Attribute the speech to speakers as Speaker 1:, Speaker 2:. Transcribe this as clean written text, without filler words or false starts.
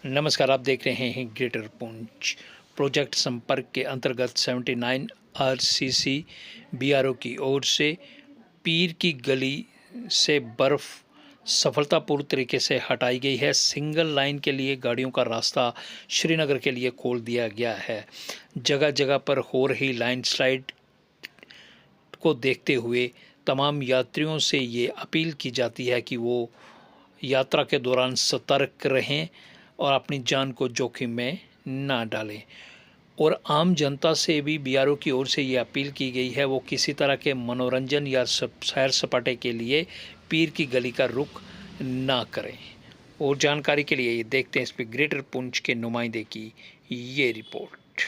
Speaker 1: नमस्कार, आप देख रहे हैं ग्रेटर पुंछ। प्रोजेक्ट संपर्क के अंतर्गत 79 आरसीसी बीआरओ की ओर से पीर की गली से बर्फ सफलतापूर्ण तरीके से हटाई गई है। सिंगल लाइन के लिए गाड़ियों का रास्ता श्रीनगर के लिए खोल दिया गया है। जगह जगह पर हो रही लैंडस्लाइड को देखते हुए तमाम यात्रियों से ये अपील की जाती है कि वो यात्रा के दौरान सतर्क रहें और अपनी जान को जोखिम में ना डालें। और आम जनता से भी बीआरओ की ओर से ये अपील की गई है वो किसी तरह के मनोरंजन या सैर सपाटे के लिए पीर की गली का रुख ना करें। और जानकारी के लिए ये देखते हैं इस पर ग्रेटर पुंछ के नुमाइंदे की ये रिपोर्ट।